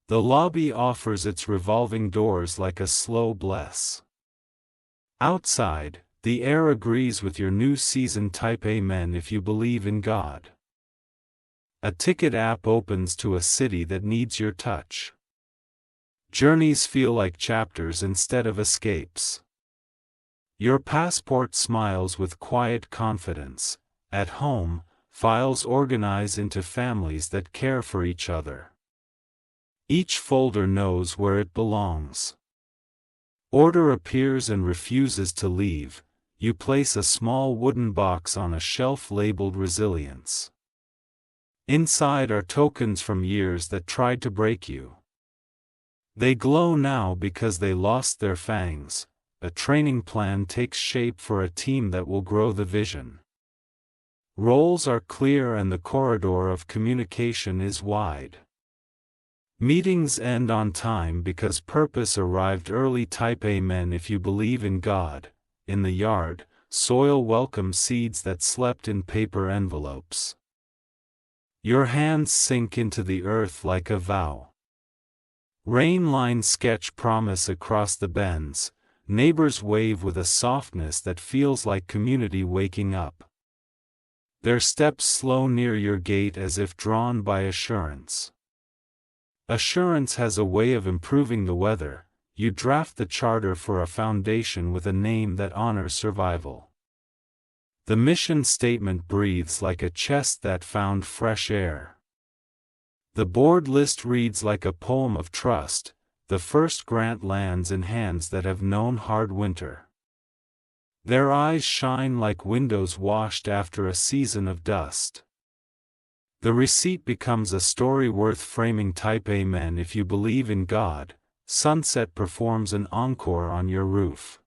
The lobby offers its revolving doors like a slow bless. Outside, the air agrees with your new season. Type Amen if you believe in God. A ticket app opens to a city that needs your touch. Journeys feel like chapters instead of escapes. Your passport smiles with quiet confidence. At home, files organize into families that care for each other. Each folder knows where it belongs. Order appears and refuses to leave. You place a small wooden box on a shelf labeled Resilience. Inside are tokens from years that tried to break you. They glow now because they lost their fangs. A training plan takes shape for a team that will grow the vision. Roles are clear and the corridor of communication is wide. Meetings end on time because purpose arrived early. Type Amen if you believe in God. In the yard, soil welcomes seeds that slept in paper envelopes. Your hands sink into the earth like a vow. Rain lines sketch promise across the bends. Neighbors wave with a softness that feels like community waking up. Their steps slow near your gate as if drawn by assurance. Assurance has a way of improving the weather. You draft the charter for a foundation with a name that honors survival. The mission statement breathes like a chest that found fresh air. The board list reads like a poem of trust. The first grant lands in hands that have known hard winter. Their eyes shine like windows washed after a season of dust. The receipt becomes a story worth framing. Type Amen if you believe in God. Sunset performs an encore on your roof.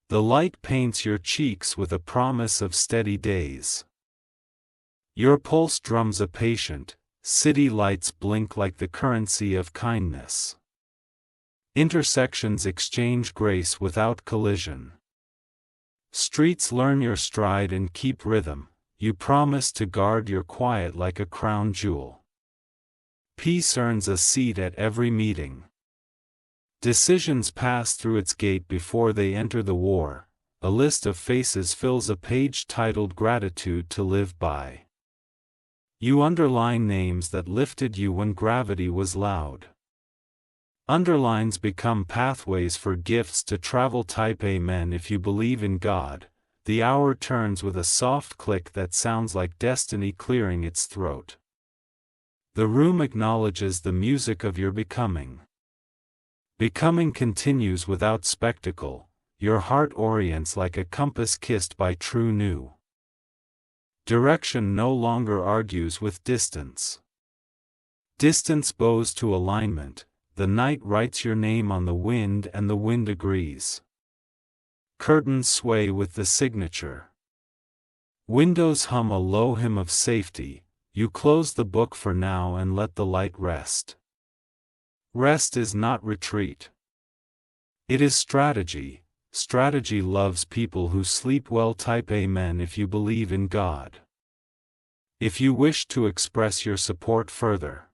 The light paints your cheeks with a promise of steady days. Your pulse drums a patient. City lights blink like the currency of kindness. Intersections exchange grace without collision. Streets learn your stride and keep rhythm. You promise to guard your quiet like a crown jewel. Peace earns a seat at every meeting. Decisions pass through its gate before they enter the war. A list of faces fills a page titled Gratitude to Live By. You underline names that lifted you when gravity was loud. Underlines become pathways for gifts to travel. Type Amen if you believe in God. The hour turns with a soft click that sounds like destiny clearing its throat. The room acknowledges the music of your becoming. Becoming continues without spectacle. Your heart orients like a compass kissed by true new. Direction no longer argues with distance. Distance bows to alignment. The night writes your name on the wind and the wind agrees. Curtains sway with the signature. Windows hum a low hymn of safety. You close the book for now and let the light rest. Rest is not retreat. It is strategy. Strategy loves people who sleep well. Type Amen if you believe in God. If you wish to express your support further,